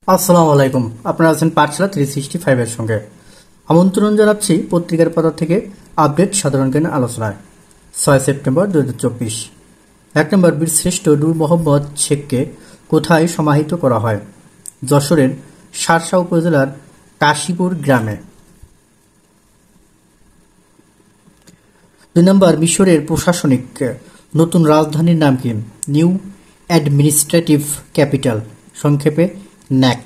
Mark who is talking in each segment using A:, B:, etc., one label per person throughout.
A: আসসালামু আলাইকুম। আপনারা আছেন পাঠশালা 365 এর সঙ্গে। আমন্ত্রণ জানাচ্ছি পত্রিকার পাতা থেকে আপডেট সাধারণ জ্ঞান আলোচনায়। 6 সেপ্টেম্বর 2024। 1 নম্বর, বীরশ্রেষ্ঠ নূর মোহাম্মদ শেখকে কোথায় সমাহিত করা হয়? যশোরের শার্শা উপজেলার কাশীপুর গ্রামে। 2 নম্বর, মিশরের প্রশাসনিক নতুন রাজধানীর নাম কি? নিউ অ্যাডমিনিস্ট্রেটিভ ক্যাপিটাল, সংক্ষেপে ন্যাক।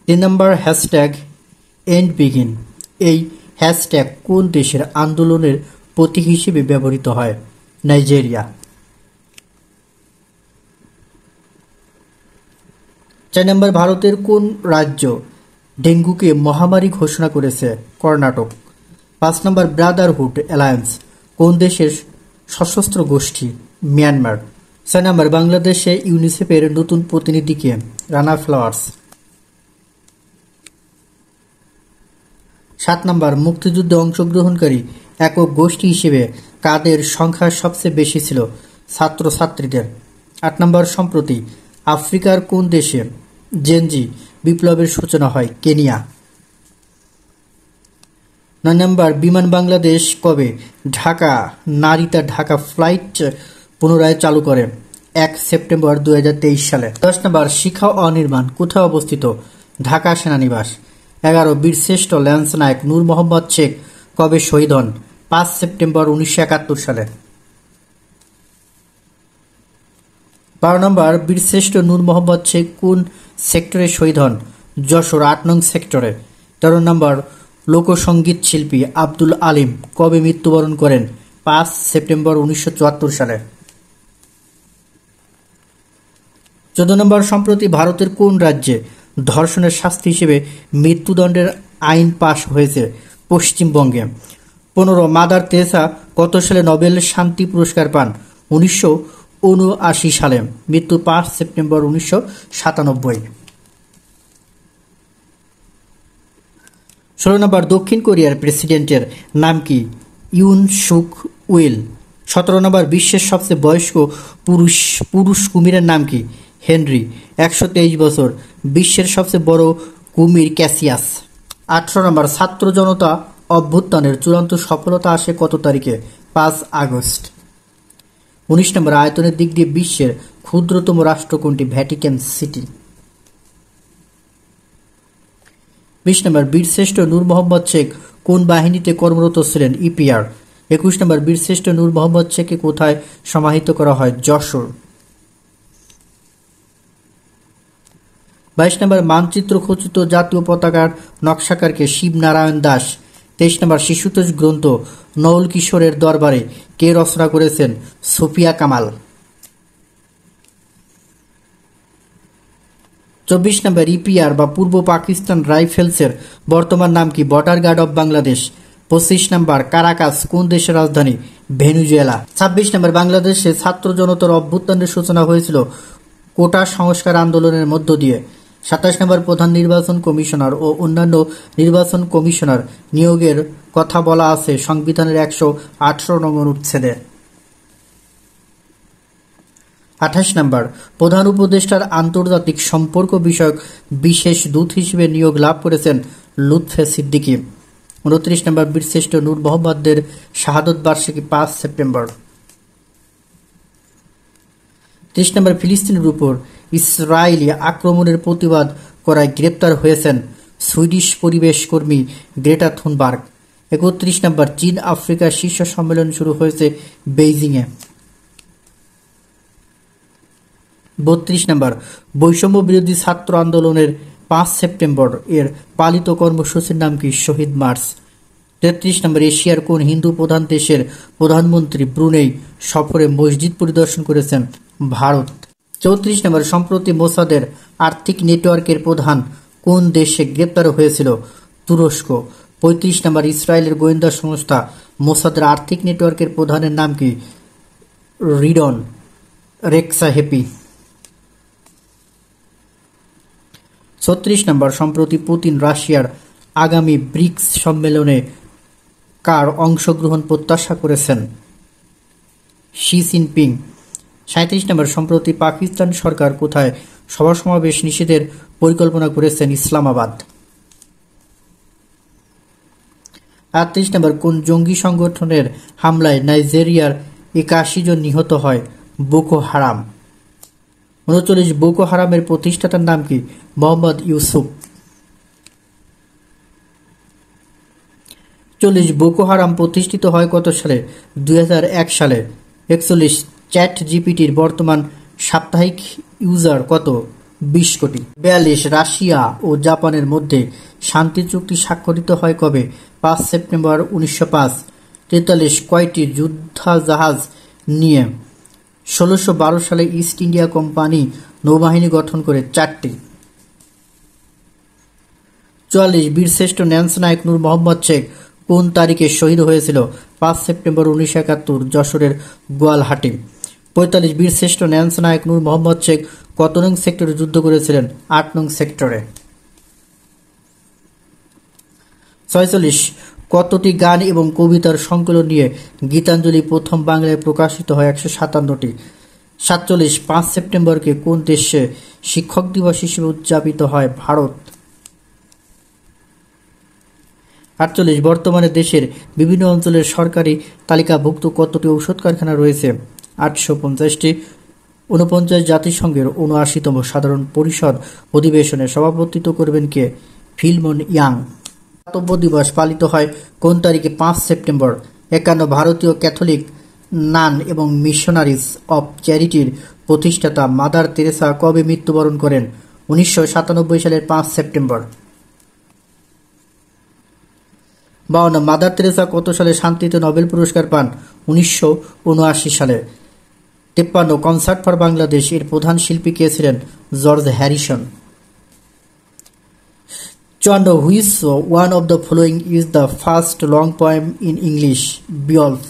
A: 3 নম্বর, হ্যাশট্যাগ এন্ড বিগিন। এই হ্যাশট্যাগ কোন দেশের আন্দোলনের প্রতীক হিসেবে ব্যবহৃত হয়? নাইজেরিয়া। 4 নম্বর, ভারতের কোন রাজ্য ডেঙ্গুকে মহামারী ঘোষণা করেছে? কর্ণাটক। 5 নম্বর, ব্রাদারহুড অ্যালায়েন্স কোন দেশের সশস্ত্র গোষ্ঠী? মিয়ানমার। 6 নম্বর, বাংলাদেশে ইউনিসেফের নতুন প্রতিনিধি কে? রানা ফ্লাওয়ার্স। 7 নম্বর, মুক্তিযুদ্ধে অংশগ্রহণকারী একক গোষ্ঠী হিসেবে কাদের সংখ্যা সবচেয়ে বেশি ছিল? ছাত্রছাত্রীদের। 8 নম্বর, সম্প্রতি আফ্রিকার কোন দেশে জেনজি বিপ্লবের সূচনা হয়? কেনিয়া। 9 নম্বর, বিমান বাংলাদেশ কবে ঢাকা নারিতা ঢাকা ফ্লাইট পুনরায় চালু করে? 1 সেপ্টেম্বর 2023 সালে। 10 নম্বর, শিক্ষা ও নির্মাণ কোথায় অবস্থিত? ঢাকা সেনানিবাস। 11, বীরশ্রেষ্ঠ ল্যান্স নায়ক নূর মোহাম্মদ শেখ কবে শহীদ হন? 5 সেপ্টেম্বর 1971 সালে। 12 নম্বর, বীরশ্রেষ্ঠ নূর মোহাম্মদ শেখ কোন সেক্টরে শহীদ হন? যশোর 8 নং সেক্টরে। 13 নম্বর, লোকসঙ্গীত শিল্পী আব্দুল আলিম কবে মৃত্যুবরণ করেন? 5 সেপ্টেম্বর 1974 সালে। 14 নম্বর, সম্প্রতি ভারতের কোন রাজ্যে ধর্ষণের শাস্তি হিসেবে মৃত্যুদণ্ডের আইন পাশ হয়েছে? পশ্চিমবঙ্গে। 15, মাদার তেরেসা কত সালে নোবেল শান্তি পুরস্কার পান? 1979 সালে। মৃত্যু 5 সেপ্টেম্বর 1997। 16 নম্বর, দক্ষিণ কোরিয়ার প্রেসিডেন্টের নাম কি? Yoon সুক will. 17 নম্বর, বিশ্বের সবচেয়ে বয়স্ক পুরুষ কুমিরের নাম কি? হেনরি, 123 বছর। বিশ্বের সবচেয়ে বড় কুমির ক্যাসিয়াস। 18 নম্বর, ছাত্র জনতা অভ্যুত্থানের চূড়ান্ত সফলতা আসে কত তারিখে? 5 আগস্ট। 19 নম্বর, আয়তনের দিক দিয়ে বিশ্বের ক্ষুদ্রতম রাষ্ট্র কোনটি? Vatican city. 20 নম্বর, বীরশ্রেষ্ঠ নূর মোহাম্মদ শেখ কোন বাহিনীতে কর্মরত ছিলেন? ইপিআর। 21 নম্বর, বীরশ্রেষ্ঠ নূর মোহাম্মদ শেখকে কোথায় সমাহিত করা হয়? যশোর। 22 নম্বর, মানচিত্র খচিত জাতীয় পতাকার নকশাকারকে? শিবনারায়ণ দাস। 23 নম্বর, শিশুতোষ গ্রন্থ নওল কিশোরের দরবারে কে রচনা করেছেন? সুফিয়া কামাল। 24 নম্বর, ইপিআর বা পূর্ব পাকিস্তান রাইফেলসের বর্তমান নাম কি? Border guard of Bangladesh. 25 নম্বর, কারাকাস কোন দেশের রাজধানী? ভেনেজুয়েলা। 26 নম্বর, বাংলাদেশে ছাত্র জনতার অভ্যুত্থানের সূচনা হয়েছিল কোটা সংস্কার আন্দোলনের মধ্য দিয়ে। 27 নম্বর, প্রধান নির্বাচন কমিশনার ও অন্যান্য নির্বাচন কমিশনার নিয়োগের কথা বলা আছে সংবিধানের 118 নং অনুচ্ছেদে। 28 নম্বর, প্রধান উপদেষ্টার আন্তর্জাতিক সম্পর্ক বিষয়ক বিশেষ দূত হিসেবে নিয়োগ লাভ করেছেন লুৎফে সিদ্দিকী। 29 নম্বর, বীরশ্রেষ্ঠ নূর মোহাম্মদের শাহাদত বার্ষিকী 5 সেপ্টেম্বর। 30 নম্বর, ফিলিস্তিনের উপর ইসরায়েলি আক্রমণের প্রতিবাদ করায় গ্রেপ্তার হয়েছেন সুইডিশ পরিবেশ কর্মী গ্রেটা থুনবার্গ। 31 নম্বর, চীন আফ্রিকা শীর্ষ সম্মেলন শুরু হয়েছে বেইজিংয়ে। 32 নম্বর, বৈষম্য বিরোধী ছাত্র আন্দোলনের 5 সেপ্টেম্বর এর পালিত কর্মসূচির নাম কি? শহীদ মার্চ। 33 নম্বর, এশিয়ার কোন হিন্দু প্রধান দেশের প্রধানমন্ত্রী ব্রুনেই সফরে মসজিদ পরিদর্শন করেছেন? ভারত। 34 নম্বর, সম্প্রতি মোসাদের আর্থিক নেটওয়ার্কের প্রধান কোন দেশে গ্রেপ্তার হয়েছিল? তুরস্ক। 35 নম্বর, ইসরায়েলের গোয়েন্দা সংস্থা মোসাদের আর্থিক নেটওয়ার্কের প্রধানের নাম কি? রিডন রেক্সাহেপি। 36 নম্বর, সম্প্রতি পুতিন রাশিয়ার আগামী ব্রিক্স সম্মেলনে কার অংশগ্রহণ প্রত্যাশা করেছেন? Xi Jinping. 37 নম্বর, সম্প্রতি পাকিস্তান সরকার কোথায় সভা সমাবেশ নিষেধের পরিকল্পনা করেছেন ইসলামাবাদ। 38 নম্বর, কোন জঙ্গি সংগঠনের হামলায় নাইজেরিয়ার 81 জন নিহত হয়? Boko Haram. 39, বোকো হারামের প্রতিষ্ঠাতার নাম কি? মোহাম্মদ ইউসুফ। 40, বোকো হারাম প্রতিষ্ঠিত হয় কত সালে? 2001 সালে। 41, চ্যাট জিপিটির বর্তমান সাপ্তাহিক ইউজার কত? 20 কোটি। 42, রাশিয়া ও জাপানের মধ্যে শান্তি চুক্তি স্বাক্ষরিত হয় কবে? 5 সেপ্টেম্বর 1905। 43, কয়টি যুদ্ধজাহাজ নিয়ে 1612 সালে ইস্ট ইন্ডিয়া কোম্পানি নৌবাহিনী গঠন করে? 4টি। 44, বীরশ্রেষ্ঠ ন্যান্স নায়ক নূর মোহাম্মদ শেখ কোন তারিখে শহীদ হয়েছিল? 5 সেপ্টেম্বর 1971 যশোরের গোয়ালহাটি। 45, বীরশ্রেষ্ঠ ন্যান্স নায়ক নূর মোহাম্মদ শেখ কত নং সেক্টরে যুদ্ধ করেছিলেন? 8 নং সেক্টরে। 46, কতটি গান এবং কবিতার সংকলন নিয়ে গীতাঞ্জলি প্রথম বাংলায় প্রকাশিত হয়? 157টি। 47, 5 সেপ্টেম্বরকে কোন দেশে শিক্ষক দিবস হিসেবে উদযাপিত হয়? ভারত। 48, বর্তমানে দেশের বিভিন্ন অঞ্চলের সরকারি তালিকাভুক্ত কতটি ঔষধ কারখানা রয়েছে? 850টি। 49, জাতিসংঘের 79তম সাধারণ পরিষদ অধিবেশনে সভাপতিত্ব করবেন কে? ফিলমন ইয়াং। দাতব্য দিবস পালিত হয় কোন তারিখে? 5 সেপ্টেম্বর। 51, ভারতীয় ক্যাথলিক নান এবং মিশনারিজ অব চ্যারিটির প্রতিষ্ঠাতা মাদার তেরেসা কবে মৃত্যুবরণ করেন? 1997 সালের 5 সেপ্টেম্বর। 52, মাদার তেরেসা কত সালে শান্তিতে নোবেল পুরস্কার পান? 1979 সালে। 53, কনসার্ট ফর বাংলাদেশ এর প্রধান শিল্পী কে ছিলেন? George Harrison. 54, which one of the following is the first long poem in English? Beowulf.